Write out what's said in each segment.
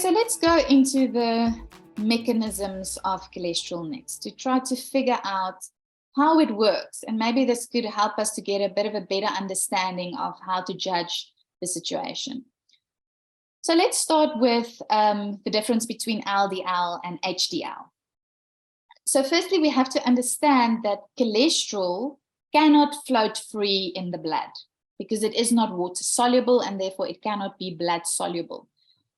So let's go into the mechanisms of cholesterol next to try to figure out how it works. And maybe this could help us to get a bit of a better understanding of how to judge the situation. So let's start with the difference between LDL and HDL. So firstly, we have to understand that cholesterol cannot float free in the blood because it is not water soluble and therefore it cannot be blood soluble.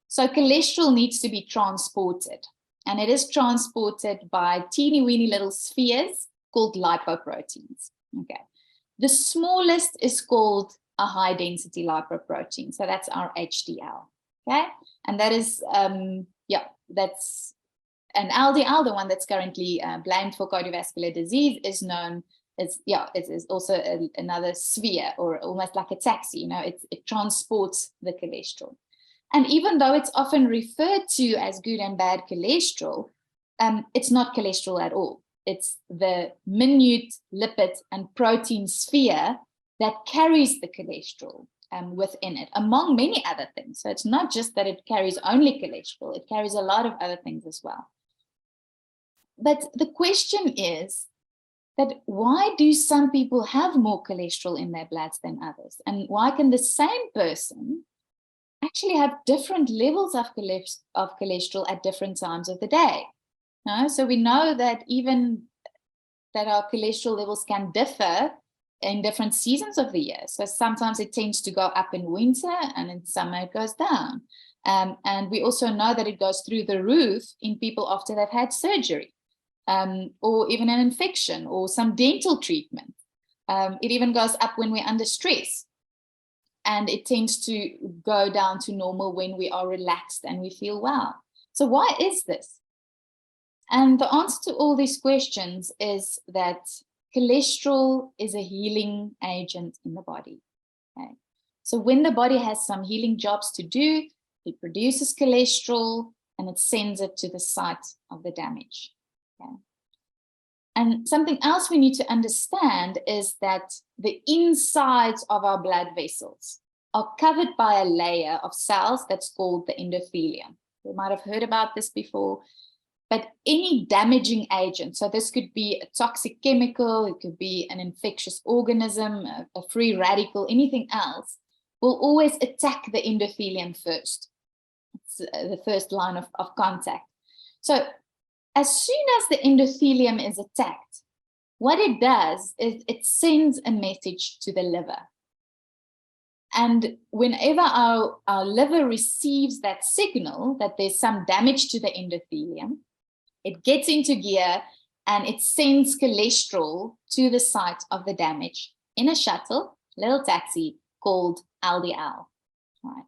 So cholesterol needs to be transported, and it is transported by teeny weeny little spheres called lipoproteins. Okay. The smallest is called a high density lipoprotein. So that's our HDL. Okay. And that is, that's an LDL, the one that's currently blamed for cardiovascular disease, is known as, it is also another sphere, or almost like a taxi, it transports the cholesterol. And even though it's often referred to as good and bad cholesterol, it's not cholesterol at all. It's the minute lipid and protein sphere that carries the cholesterol within it, among many other things. So it's not just that it carries only cholesterol, it carries a lot of other things as well. But the question is that why do some people have more cholesterol in their bloods than others? And why can the same person actually have different levels of cholesterol at different times of the day? So we know that even that our cholesterol levels can differ in different seasons of the year. So sometimes it tends to go up in winter and in summer it goes down. And we also know that it goes through the roof in people after they've had surgery, or even an infection or some dental treatment. It even goes up when we're under stress. And it tends to go down to normal when we are relaxed and we feel well. So why is this? And the answer to all these questions is that cholesterol is a healing agent in the body. Okay? So when the body has some healing jobs to do, it produces cholesterol and it sends it to the site of the damage. Okay? And something else we need to understand is that the insides of our blood vessels are covered by a layer of cells that's called the endothelium. You might have heard about this before, but any damaging agent, so this could be a toxic chemical, it could be an infectious organism, a free radical, anything else, will always attack the endothelium first. It's the first line of contact. So as soon as the endothelium is attacked, what it does is it sends a message to the liver. And whenever our liver receives that signal that there's some damage to the endothelium, it gets into gear and it sends cholesterol to the site of the damage in a shuttle, little taxi called LDL. Right?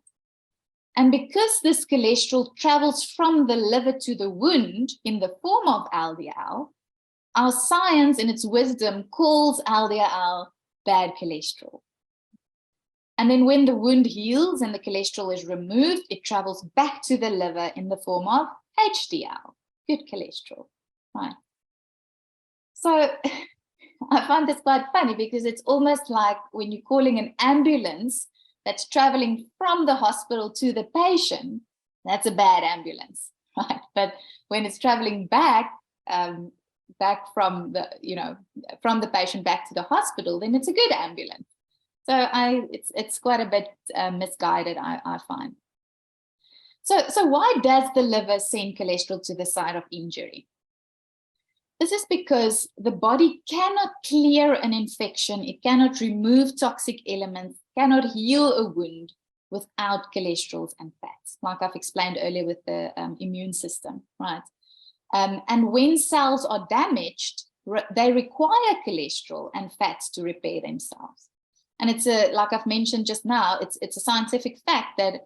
And because this cholesterol travels from the liver to the wound in the form of LDL, our science in its wisdom calls LDL bad cholesterol. And then when the wound heals and the cholesterol is removed, it travels back to the liver in the form of HDL, good cholesterol. Right. So I find this quite funny because it's almost like when you're calling an ambulance that's traveling from the hospital to the patient, that's a bad ambulance, right? But when it's traveling back from the patient back to the hospital, then it's a good ambulance. So it's quite a bit misguided, I find. So why does the liver send cholesterol to the site of injury? This is because the body cannot clear an infection, it cannot remove toxic elements, cannot heal a wound without cholesterols and fats, like I've explained earlier with the immune system, right? And when cells are damaged, they require cholesterol and fats to repair themselves. And it's like I've mentioned just now, it's a scientific fact that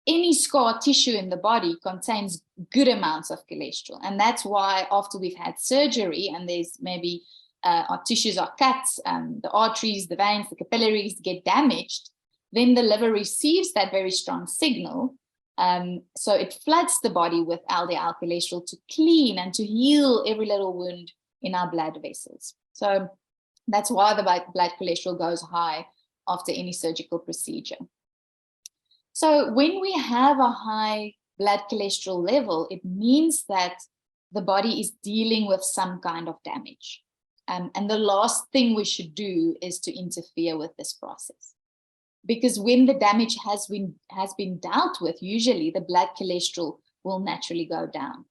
any scar tissue in the body contains good amounts of cholesterol. And that's why after we've had surgery and there's maybe our tissues are cut, the arteries, the veins, the capillaries get damaged, then the liver receives that very strong signal. So it floods the body with LDL cholesterol to clean and to heal every little wound in our blood vessels. So that's why the blood cholesterol goes high after any surgical procedure. So when we have a high blood cholesterol level, it means that the body is dealing with some kind of damage. And the last thing we should do is to interfere with this process. Because when the damage has been dealt with, usually the blood cholesterol will naturally go down.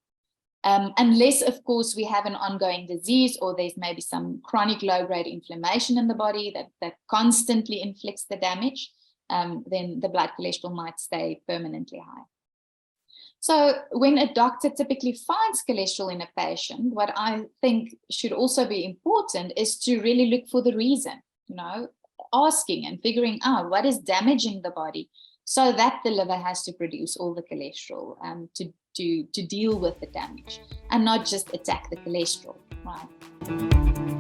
Unless, of course, we have an ongoing disease, or there's maybe some chronic low-grade inflammation in the body that constantly inflicts the damage, then the blood cholesterol might stay permanently high. So when a doctor typically finds cholesterol in a patient, what I think should also be important is to really look for the reason, asking and figuring out what is damaging the body, so that the liver has to produce all the cholesterol to deal with the damage, and not just attack the cholesterol, right?